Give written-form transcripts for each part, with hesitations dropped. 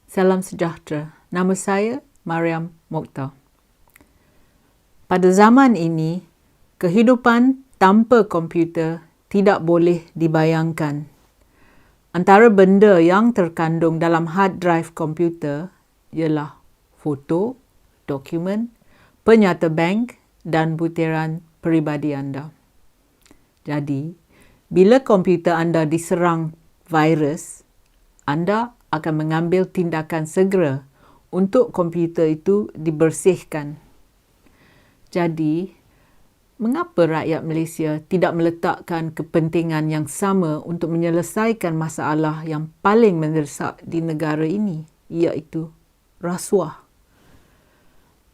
Salam sejahtera. Nama saya Mariam Mokhtar. Pada zaman ini, kehidupan tanpa komputer tidak boleh dibayangkan. Antara benda yang terkandung dalam hard drive komputer ialah foto, dokumen, penyata bank dan butiran peribadi anda. Jadi, bila komputer anda diserang virus, anda akan mengambil tindakan segera untuk komputer itu dibersihkan. Jadi, mengapa rakyat Malaysia tidak meletakkan kepentingan yang sama untuk menyelesaikan masalah yang paling mendesak di negara ini, iaitu rasuah?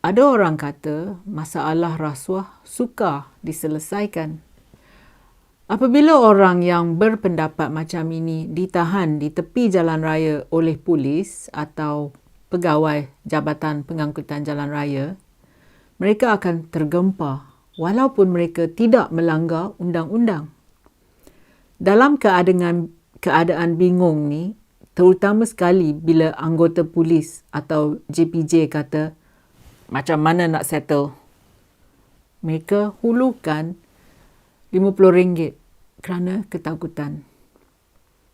Ada orang kata masalah rasuah sukar diselesaikan. Apabila orang yang berpendapat macam ini ditahan di tepi jalan raya oleh polis atau pegawai Jabatan Pengangkutan Jalan Raya, mereka akan tergempar walaupun mereka tidak melanggar undang-undang. Dalam keadaan bingung ni, terutama sekali bila anggota polis atau JPJ kata, macam mana nak settle? Mereka hulukan RM50 kerana ketakutan.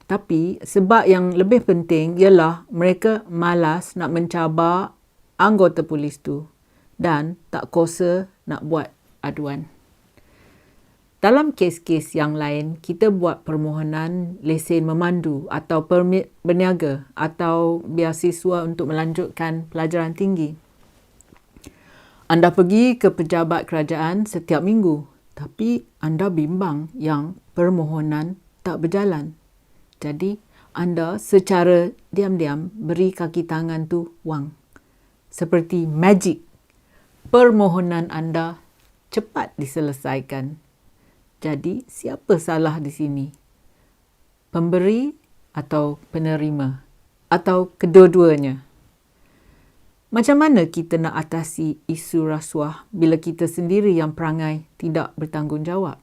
Tapi sebab yang lebih penting ialah mereka malas nak mencabar anggota polis tu dan tak kuasa nak buat aduan. Dalam kes-kes yang lain, kita buat permohonan lesen memandu atau permit berniaga atau beasiswa untuk melanjutkan pelajaran tinggi. Anda pergi ke pejabat kerajaan setiap minggu, tapi anda bimbang yang permohonan tak berjalan. Jadi, anda secara diam-diam beri kaki tangan tu wang. Seperti magic, permohonan anda cepat diselesaikan. Jadi, siapa salah di sini? Pemberi atau penerima? Atau kedua-duanya? Macam mana kita nak atasi isu rasuah bila kita sendiri yang perangai tidak bertanggungjawab?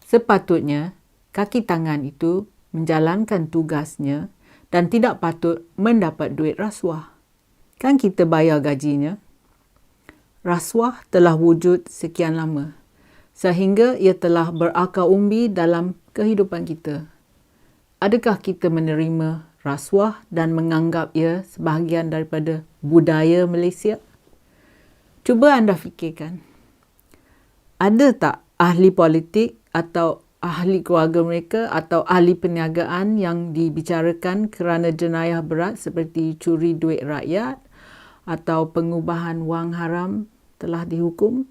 Sepatutnya, kaki tangan itu menjalankan tugasnya dan tidak patut mendapat duit rasuah. Kan kita bayar gajinya? Rasuah telah wujud sekian lama, sehingga ia telah berakar umbi dalam kehidupan kita. Adakah kita menerima rasuah dan menganggap ia sebahagian daripada budaya Malaysia? Cuba anda fikirkan. Ada tak ahli politik atau ahli keluarga mereka atau ahli perniagaan yang dibicarakan kerana jenayah berat seperti curi duit rakyat atau pengubahan wang haram telah dihukum?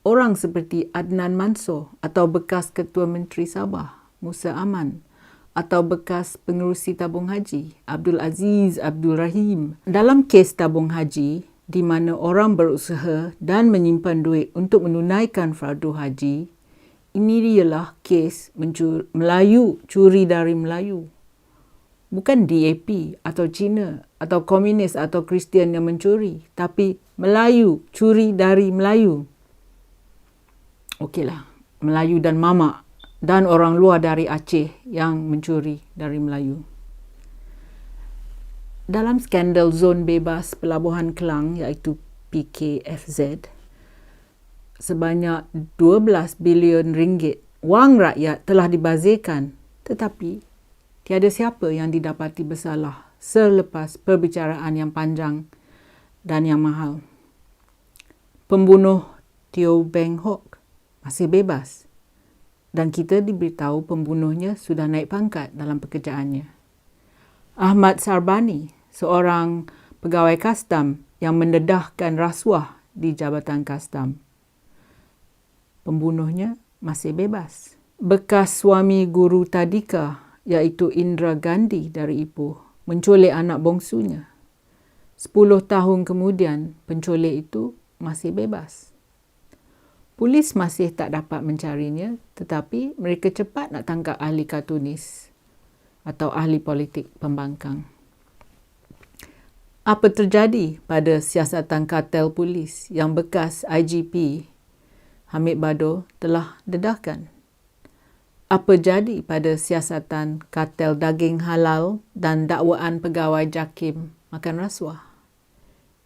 Orang seperti Adnan Mansor atau bekas Ketua Menteri Sabah, Musa Aman, atau bekas pengerusi tabung haji, Abdul Aziz Abdul Rahim. Dalam kes tabung haji, di mana orang berusaha dan menyimpan duit untuk menunaikan fardu haji, ini ialah kes Melayu curi dari Melayu. Bukan DAP atau Cina atau komunis atau Kristian yang mencuri, tapi Melayu curi dari Melayu. Okeylah, Melayu dan Mamak dan orang luar dari Aceh yang mencuri dari Melayu. Dalam skandal zon bebas pelabuhan Kelang iaitu PKFZ, sebanyak 12 bilion ringgit wang rakyat telah dibazirkan, tetapi tiada siapa yang didapati bersalah selepas perbicaraan yang panjang dan yang mahal. Pembunuh Teo Beng Hock masih bebas dan kita diberitahu pembunuhnya sudah naik pangkat dalam pekerjaannya. Ahmad Sarbani, seorang pegawai kastam yang mendedahkan rasuah di Jabatan Kastam, pembunuhnya masih bebas. Bekas suami guru tadika iaitu Indra Gandhi dari Ipoh menculik anak bongsunya. 10 tahun kemudian penculik itu masih bebas. Polis masih tak dapat mencarinya, tetapi mereka cepat nak tangkap ahli kartunis atau ahli politik pembangkang. Apa terjadi pada siasatan kartel polis yang bekas IGP Hamid Bado telah dedahkan? Apa jadi pada siasatan kartel daging halal dan dakwaan pegawai JAKIM makan rasuah?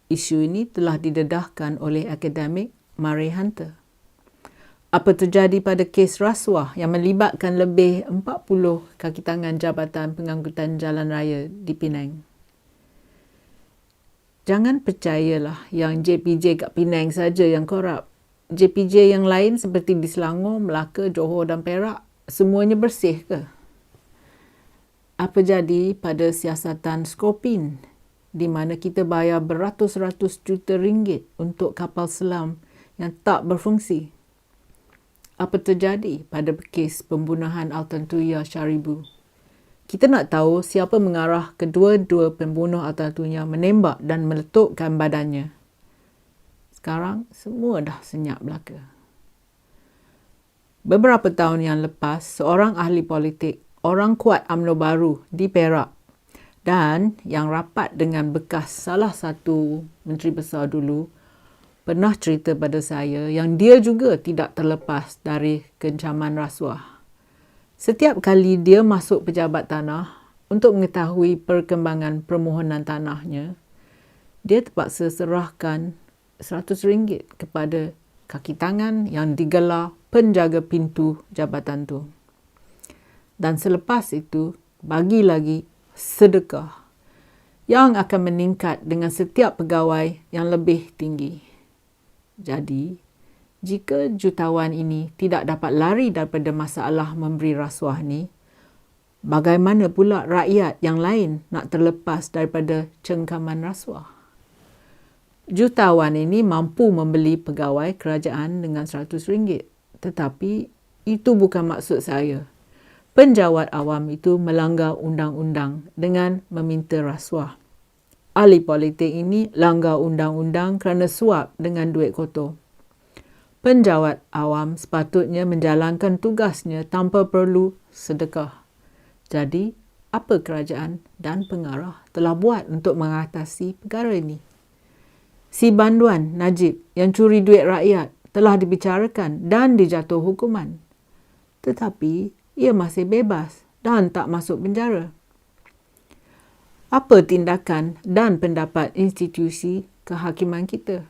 Isu ini telah didedahkan oleh akademik Murray Hunter. Apa terjadi pada kes rasuah yang melibatkan lebih 40 kaki tangan Jabatan Pengangkutan Jalan Raya di Penang? Jangan percayalah yang JPJ kat Penang saja yang korup. JPJ yang lain seperti di Selangor, Melaka, Johor dan Perak, semuanya bersih ke? Apa jadi pada siasatan Skopin, di mana kita bayar beratus-ratus juta ringgit untuk kapal selam yang tak berfungsi? Apa terjadi pada kes pembunuhan Altantuya Sharibu? Kita nak tahu siapa mengarah kedua-dua pembunuh Altantuya menembak dan meletupkan badannya. Sekarang semua dah senyap belaka. Beberapa tahun yang lepas, seorang ahli politik, orang kuat UMNO baru di Perak dan yang rapat dengan bekas salah satu menteri besar dulu, pernah cerita pada saya yang dia juga tidak terlepas dari kencaman rasuah. Setiap kali dia masuk pejabat tanah untuk mengetahui perkembangan permohonan tanahnya, dia terpaksa serahkan RM100 kepada kaki tangan yang digelar penjaga pintu jabatan tu. Dan selepas itu, bagi lagi sedekah yang akan meningkat dengan setiap pegawai yang lebih tinggi. Jadi, jika jutawan ini tidak dapat lari daripada masalah memberi rasuah ni, bagaimana pula rakyat yang lain nak terlepas daripada cengkaman rasuah? Jutawan ini mampu membeli pegawai kerajaan dengan RM100. Tetapi itu bukan maksud saya. Penjawat awam itu melanggar undang-undang dengan meminta rasuah. Ahli politik ini langgar undang-undang kerana suap dengan duit kotor. Penjawat awam sepatutnya menjalankan tugasnya tanpa perlu sedekah. Jadi, apa kerajaan dan pengarah telah buat untuk mengatasi perkara ini? Si Banduan Najib yang curi duit rakyat telah dibicarakan dan dijatuh hukuman. Tetapi, ia masih bebas dan tak masuk penjara. Apa tindakan dan pendapat institusi kehakiman kita?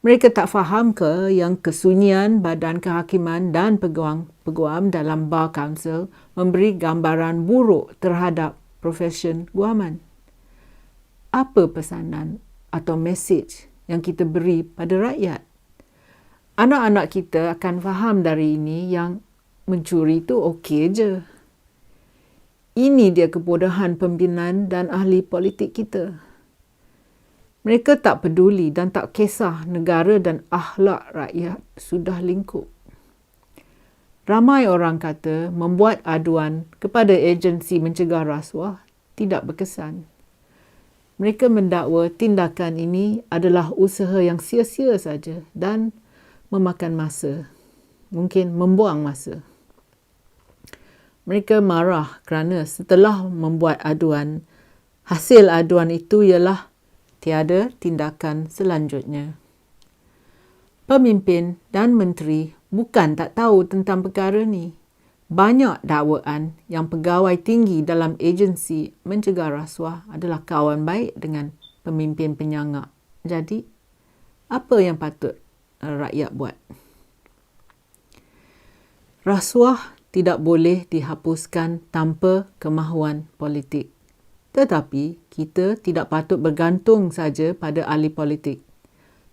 Mereka tak faham ke yang kesunyian Badan Kehakiman dan peguam dalam Bar Council memberi gambaran buruk terhadap profesion guaman? Apa pesanan atau mesej yang kita beri pada rakyat? Anak-anak kita akan faham dari ini yang mencuri itu okey je. Ini dia kebodohan pimpinan dan ahli politik kita. Mereka tak peduli dan tak kisah negara dan akhlak rakyat sudah lingkup. Ramai orang kata membuat aduan kepada agensi mencegah rasuah tidak berkesan. Mereka mendakwa tindakan ini adalah usaha yang sia-sia saja dan memakan masa. Mungkin membuang masa. Mereka marah kerana setelah membuat aduan, hasil aduan itu ialah tiada tindakan selanjutnya. Pemimpin dan menteri bukan tak tahu tentang perkara ni. Banyak dakwaan yang pegawai tinggi dalam agensi mencegah rasuah adalah kawan baik dengan pemimpin penyangga. Jadi, apa yang patut rakyat buat? Rasuah tidak boleh dihapuskan tanpa kemahuan politik. Tetapi, kita tidak patut bergantung saja pada ahli politik.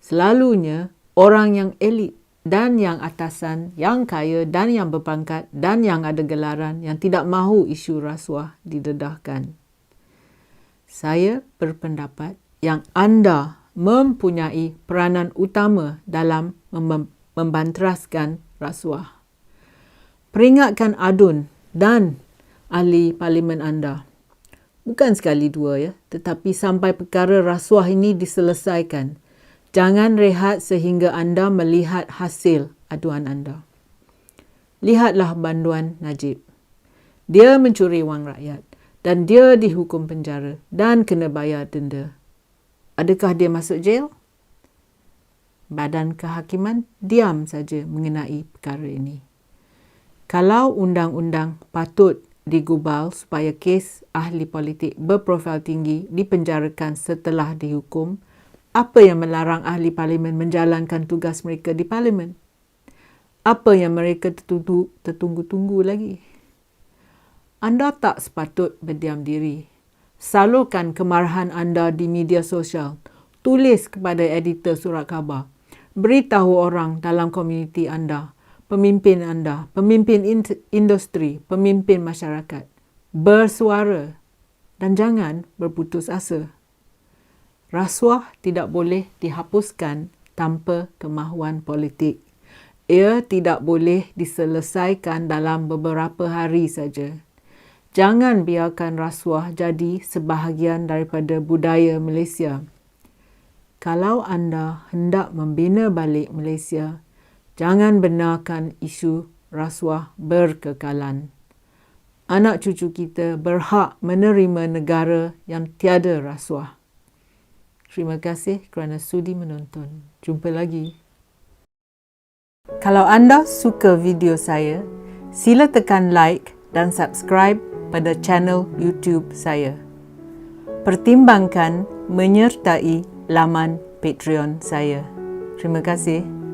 Selalunya, orang yang elit dan yang atasan, yang kaya dan yang berpangkat dan yang ada gelaran yang tidak mahu isu rasuah didedahkan. Saya berpendapat yang anda mempunyai peranan utama dalam membanteraskan rasuah. Peringatkan adun dan ahli parlimen anda. Bukan sekali dua ya, tetapi sampai perkara rasuah ini diselesaikan. Jangan rehat sehingga anda melihat hasil aduan anda. Lihatlah Banduan Najib. Dia mencuri wang rakyat dan dia dihukum penjara dan kena bayar denda. Adakah dia masuk jail? Badan Kehakiman diam saja mengenai perkara ini. Kalau undang-undang patut digubal supaya kes ahli politik berprofil tinggi dipenjarakan setelah dihukum, apa yang melarang ahli parlimen menjalankan tugas mereka di parlimen? Apa yang mereka tertunggu-tunggu lagi? Anda tak sepatut berdiam diri. Salurkan kemarahan anda di media sosial. Tulis kepada editor surat khabar. Beritahu orang dalam komuniti anda, pemimpin industri, pemimpin masyarakat. Bersuara dan jangan berputus asa. Rasuah tidak boleh dihapuskan tanpa kemahuan politik. Ia tidak boleh diselesaikan dalam beberapa hari saja. Jangan biarkan rasuah jadi sebahagian daripada budaya Malaysia. Kalau anda hendak membina balik Malaysia, jangan benarkan isu rasuah berkekalan. Anak cucu kita berhak menerima negara yang tiada rasuah. Terima kasih kerana sudi menonton. Jumpa lagi. Kalau anda suka video saya, sila tekan like dan subscribe pada channel YouTube saya. Pertimbangkan menyertai laman Patreon saya. Terima kasih.